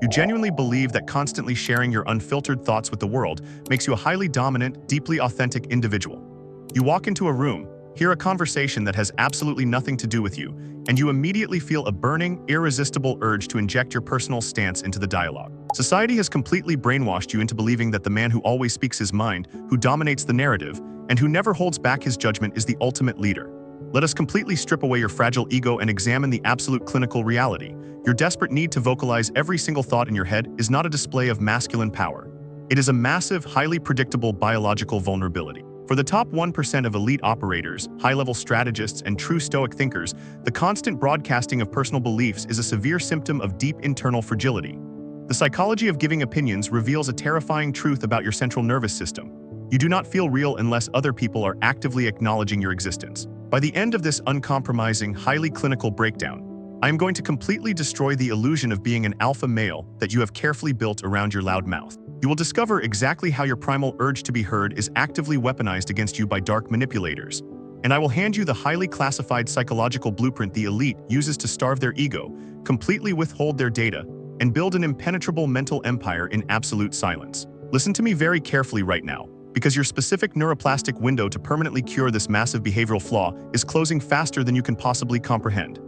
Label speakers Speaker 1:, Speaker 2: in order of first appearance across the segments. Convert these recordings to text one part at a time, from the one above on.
Speaker 1: You genuinely believe that constantly sharing your unfiltered thoughts with the world makes you a highly dominant, deeply authentic individual. You walk into a room, hear a conversation that has absolutely nothing to do with you, and you immediately feel a burning, irresistible urge to inject your personal stance into the dialogue. Society has completely brainwashed you into believing that the man who always speaks his mind, who dominates the narrative, and who never holds back his judgment is the ultimate leader. Let us completely strip away your fragile ego and examine the absolute clinical reality. Your desperate need to vocalize every single thought in your head is not a display of masculine power. It is a massive, highly predictable biological vulnerability. For the top 1% of elite operators, high-level strategists, and true Stoic thinkers, the constant broadcasting of personal beliefs is a severe symptom of deep internal fragility. The psychology of giving opinions reveals a terrifying truth about your central nervous system. You do not feel real unless other people are actively acknowledging your existence. By the end of this uncompromising, highly clinical breakdown, I am going to completely destroy the illusion of being an alpha male that you have carefully built around your loud mouth. You will discover exactly how your primal urge to be heard is actively weaponized against you by dark manipulators. And I will hand you the highly classified psychological blueprint the elite uses to starve their ego, completely withhold their data, and build an impenetrable mental empire in absolute silence. Listen to me very carefully right now, because your specific neuroplastic window to permanently cure this massive behavioral flaw is closing faster than you can possibly comprehend.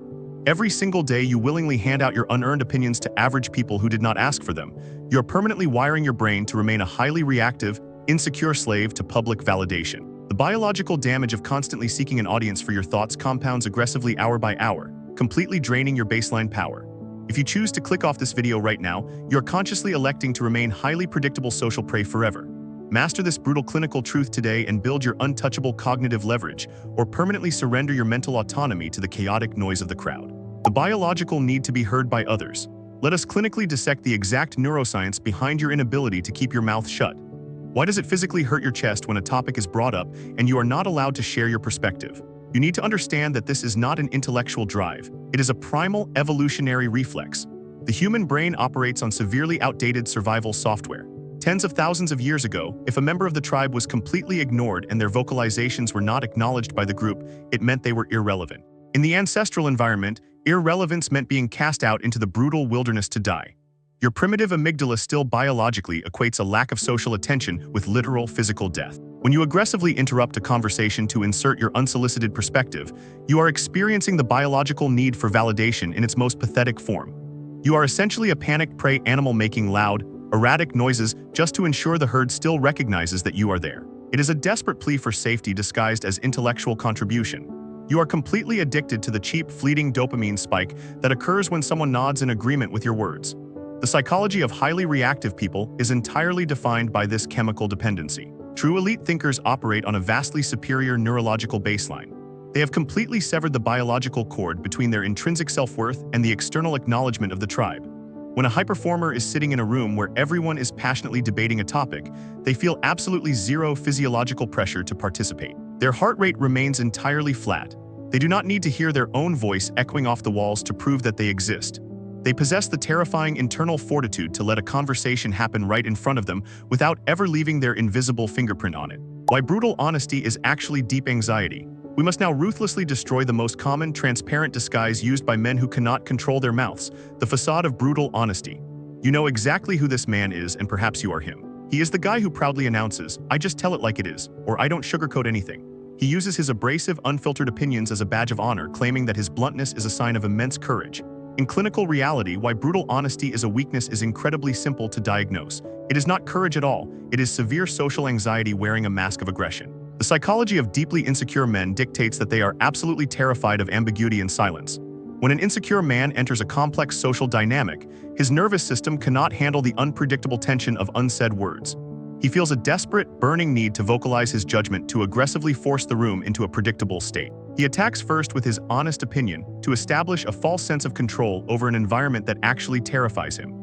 Speaker 1: Every single day you willingly hand out your unearned opinions to average people who did not ask for them. You're permanently wiring your brain to remain a highly reactive, insecure slave to public validation. The biological damage of constantly seeking an audience for your thoughts compounds aggressively hour by hour, completely draining your baseline power. If you choose to click off this video right now, you're consciously electing to remain highly predictable social prey forever. Master this brutal clinical truth today and build your untouchable cognitive leverage, or permanently surrender your mental autonomy to the chaotic noise of the crowd. The biological need to be heard by others. Let us clinically dissect the exact neuroscience behind your inability to keep your mouth shut. Why does it physically hurt your chest when a topic is brought up and you are not allowed to share your perspective? You need to understand that this is not an intellectual drive. It is a primal evolutionary reflex. The human brain operates on severely outdated survival software. Tens of thousands of years ago, if a member of the tribe was completely ignored and their vocalizations were not acknowledged by the group, it meant they were irrelevant. In the ancestral environment, irrelevance meant being cast out into the brutal wilderness to die. Your primitive amygdala still biologically equates a lack of social attention with literal physical death. When you aggressively interrupt a conversation to insert your unsolicited perspective, you are experiencing the biological need for validation in its most pathetic form. You are essentially a panicked prey animal making loud, erratic noises just to ensure the herd still recognizes that you are there. It is a desperate plea for safety disguised as intellectual contribution. You are completely addicted to the cheap, fleeting dopamine spike that occurs when someone nods in agreement with your words. The psychology of highly reactive people is entirely defined by this chemical dependency. True elite thinkers operate on a vastly superior neurological baseline. They have completely severed the biological cord between their intrinsic self-worth and the external acknowledgement of the tribe. When a high performer is sitting in a room where everyone is passionately debating a topic, they feel absolutely zero physiological pressure to participate. Their heart rate remains entirely flat. They do not need to hear their own voice echoing off the walls to prove that they exist. They possess the terrifying internal fortitude to let a conversation happen right in front of them without ever leaving their invisible fingerprint on it. Why brutal honesty is actually deep anxiety. We must now ruthlessly destroy the most common, transparent disguise used by men who cannot control their mouths, the facade of brutal honesty. You know exactly who this man is, and perhaps you are him. He is the guy who proudly announces, "I just tell it like it is," or "I don't sugarcoat anything." He uses his abrasive, unfiltered opinions as a badge of honor, claiming that his bluntness is a sign of immense courage. In clinical reality, why brutal honesty is a weakness is incredibly simple to diagnose. It is not courage at all. It is severe social anxiety wearing a mask of aggression. The psychology of deeply insecure men dictates that they are absolutely terrified of ambiguity and silence. When an insecure man enters a complex social dynamic, his nervous system cannot handle the unpredictable tension of unsaid words. He feels a desperate, burning need to vocalize his judgment to aggressively force the room into a predictable state. He attacks first with his honest opinion to establish a false sense of control over an environment that actually terrifies him.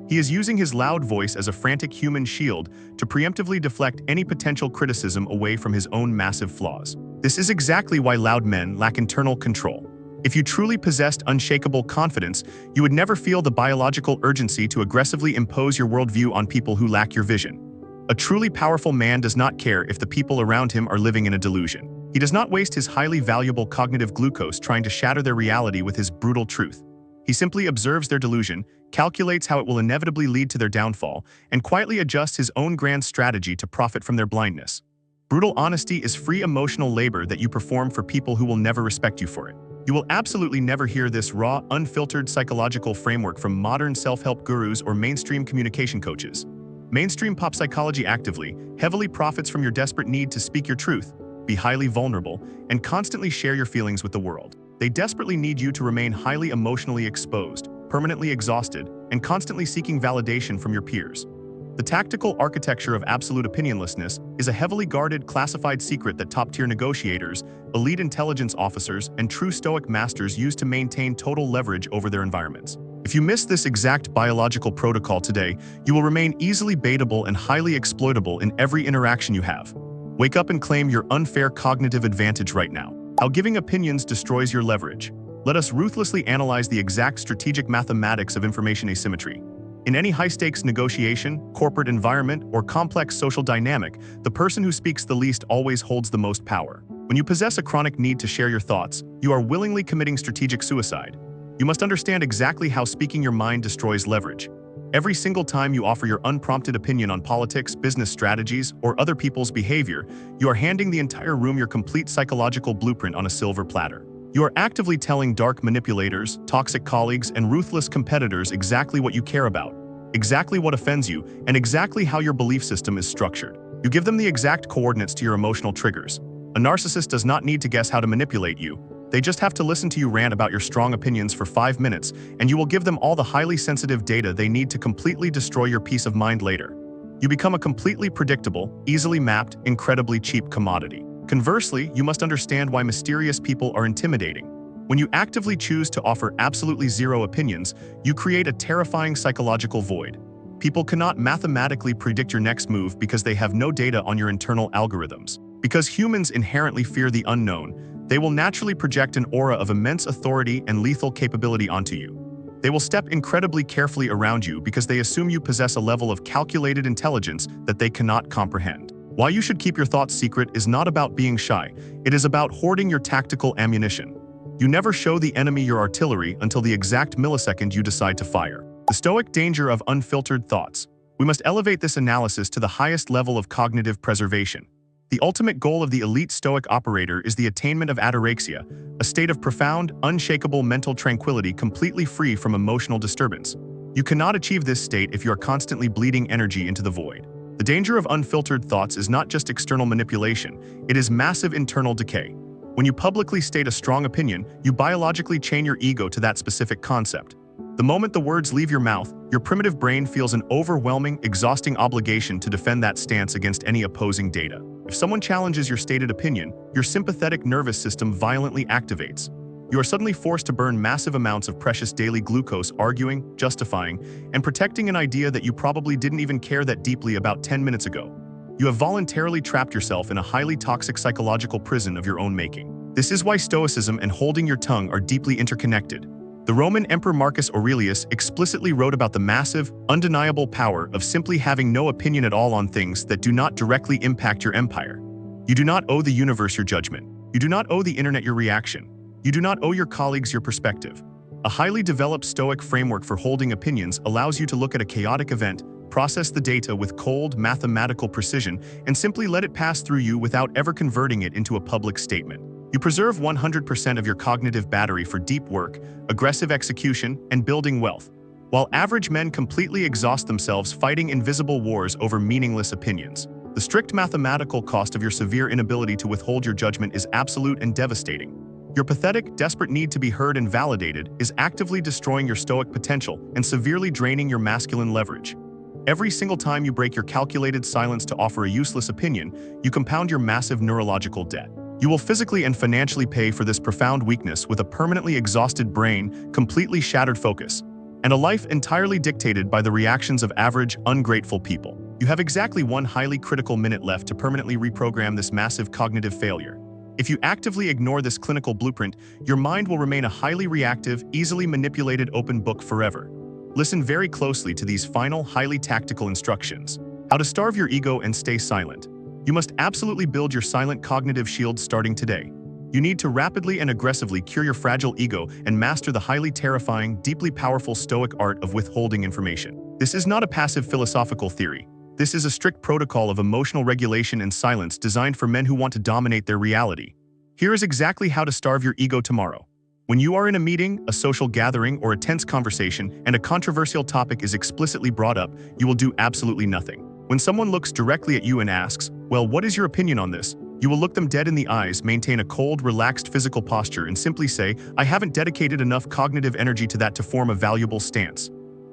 Speaker 1: He is using his loud voice as a frantic human shield to preemptively deflect any potential criticism away from his own massive flaws. This is exactly why loud men lack internal control. If you truly possessed unshakable confidence, you would never feel the biological urgency to aggressively impose your worldview on people who lack your vision. A truly powerful man does not care if the people around him are living in a delusion. He does not waste his highly valuable cognitive glucose trying to shatter their reality with his brutal truth. He simply observes their delusion, calculates how it will inevitably lead to their downfall, and quietly adjusts his own grand strategy to profit from their blindness. Brutal honesty is free emotional labor that you perform for people who will never respect you for it. You will absolutely never hear this raw, unfiltered psychological framework from modern self-help gurus or mainstream communication coaches. Mainstream pop psychology actively, heavily profits from your desperate need to speak your truth, be highly vulnerable, and constantly share your feelings with the world. They desperately need you to remain highly emotionally exposed, permanently exhausted, and constantly seeking validation from your peers. The tactical architecture of absolute opinionlessness is a heavily guarded, classified secret that top-tier negotiators, elite intelligence officers, and true Stoic masters use to maintain total leverage over their environments. If you miss this exact biological protocol today, you will remain easily baitable and highly exploitable in every interaction you have. Wake up and claim your unfair cognitive advantage right now. How giving opinions destroys your leverage. Let us ruthlessly analyze the exact strategic mathematics of information asymmetry. In any high-stakes negotiation, corporate environment, or complex social dynamic, the person who speaks the least always holds the most power. When you possess a chronic need to share your thoughts, you are willingly committing strategic suicide. You must understand exactly how speaking your mind destroys leverage. Every single time you offer your unprompted opinion on politics, business strategies, or other people's behavior, you are handing the entire room your complete psychological blueprint on a silver platter. You are actively telling dark manipulators, toxic colleagues, and ruthless competitors exactly what you care about, exactly what offends you, and exactly how your belief system is structured. You give them the exact coordinates to your emotional triggers. A narcissist does not need to guess how to manipulate you. They just have to listen to you rant about your strong opinions for 5 minutes, and you will give them all the highly sensitive data they need to completely destroy your peace of mind later. You become a completely predictable, easily mapped, incredibly cheap commodity. Conversely, you must understand why mysterious people are intimidating. When you actively choose to offer absolutely zero opinions, you create a terrifying psychological void. People cannot mathematically predict your next move because they have no data on your internal algorithms. Because humans inherently fear the unknown, they will naturally project an aura of immense authority and lethal capability onto you. They will step incredibly carefully around you because they assume you possess a level of calculated intelligence that they cannot comprehend. Why you should keep your thoughts secret is not about being shy, it is about hoarding your tactical ammunition. You never show the enemy your artillery until the exact millisecond you decide to fire. The Stoic danger of unfiltered thoughts. We must elevate this analysis to the highest level of cognitive preservation. The ultimate goal of the elite Stoic operator is the attainment of ataraxia, a state of profound, unshakable mental tranquility completely free from emotional disturbance. You cannot achieve this state if you are constantly bleeding energy into the void. The danger of unfiltered thoughts is not just external manipulation, it is massive internal decay. When you publicly state a strong opinion, you biologically chain your ego to that specific concept. The moment the words leave your mouth, your primitive brain feels an overwhelming, exhausting obligation to defend that stance against any opposing data. If someone challenges your stated opinion, your sympathetic nervous system violently activates. You are suddenly forced to burn massive amounts of precious daily glucose arguing, justifying, and protecting an idea that you probably didn't even care that deeply about 10 minutes ago. You have voluntarily trapped yourself in a highly toxic psychological prison of your own making. This is why Stoicism and holding your tongue are deeply interconnected. The Roman Emperor Marcus Aurelius explicitly wrote about the massive, undeniable power of simply having no opinion at all on things that do not directly impact your empire. You do not owe the universe your judgment. You do not owe the internet your reaction. You do not owe your colleagues your perspective. A highly developed Stoic framework for holding opinions allows you to look at a chaotic event, process the data with cold, mathematical precision, and simply let it pass through you without ever converting it into a public statement. You preserve 100% of your cognitive battery for deep work, aggressive execution, and building wealth, while average men completely exhaust themselves fighting invisible wars over meaningless opinions. The strict mathematical cost of your severe inability to withhold your judgment is absolute and devastating. Your pathetic, desperate need to be heard and validated is actively destroying your Stoic potential and severely draining your masculine leverage. Every single time you break your calculated silence to offer a useless opinion, you compound your massive neurological debt. You will physically and financially pay for this profound weakness with a permanently exhausted brain, completely shattered focus, and a life entirely dictated by the reactions of average, ungrateful people. You have exactly one highly critical minute left to permanently reprogram this massive cognitive failure. If you actively ignore this clinical blueprint, your mind will remain a highly reactive, easily manipulated open book forever. Listen very closely to these final, highly tactical instructions. How to starve your ego and stay silent. You must absolutely build your silent cognitive shield starting today. You need to rapidly and aggressively cure your fragile ego and master the highly terrifying, deeply powerful Stoic art of withholding information. This is not a passive philosophical theory. This is a strict protocol of emotional regulation and silence designed for men who want to dominate their reality. Here is exactly how to starve your ego tomorrow. When you are in a meeting, a social gathering, or a tense conversation, and a controversial topic is explicitly brought up, you will do absolutely nothing. When someone looks directly at you and asks, "Well, what is your opinion on this?" you will look them dead in the eyes, maintain a cold, relaxed physical posture, and simply say, "I haven't dedicated enough cognitive energy to that to form a valuable stance."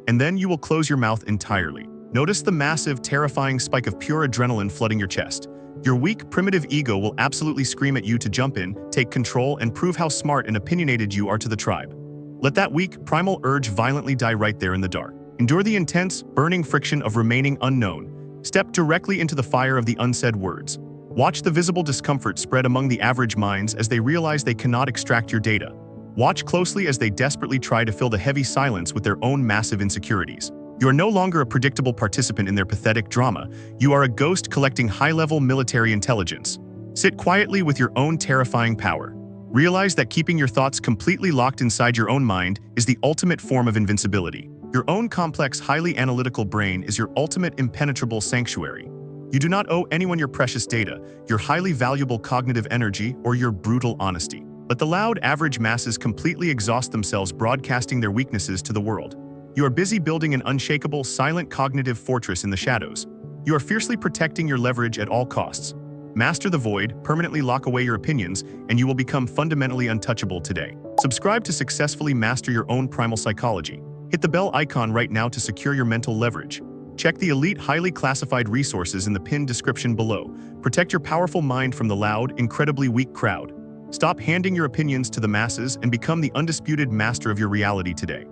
Speaker 1: And then you will close your mouth entirely. Notice the massive, terrifying spike of pure adrenaline flooding your chest. Your weak, primitive ego will absolutely scream at you to jump in, take control, and prove how smart and opinionated you are to the tribe. Let that weak, primal urge violently die right there in the dark. Endure the intense, burning friction of remaining unknown. Step directly into the fire of the unsaid words. Watch the visible discomfort spread among the average minds as they realize they cannot extract your data. Watch closely as they desperately try to fill the heavy silence with their own massive insecurities. You are no longer a predictable participant in their pathetic drama. You are a ghost collecting high-level military intelligence. Sit quietly with your own terrifying power. Realize that keeping your thoughts completely locked inside your own mind is the ultimate form of invincibility. Your own complex, highly analytical brain is your ultimate impenetrable sanctuary. You do not owe anyone your precious data, your highly valuable cognitive energy, or your brutal honesty. Let the loud, average masses completely exhaust themselves broadcasting their weaknesses to the world. You are busy building an unshakable, silent cognitive fortress in the shadows. You are fiercely protecting your leverage at all costs. Master the void, permanently lock away your opinions, and you will become fundamentally untouchable today. Subscribe to successfully master your own primal psychology. Hit the bell icon right now to secure your mental leverage. Check the elite, highly classified resources in the pinned description below. Protect your powerful mind from the loud, incredibly weak crowd. Stop handing your opinions to the masses and become the undisputed master of your reality today.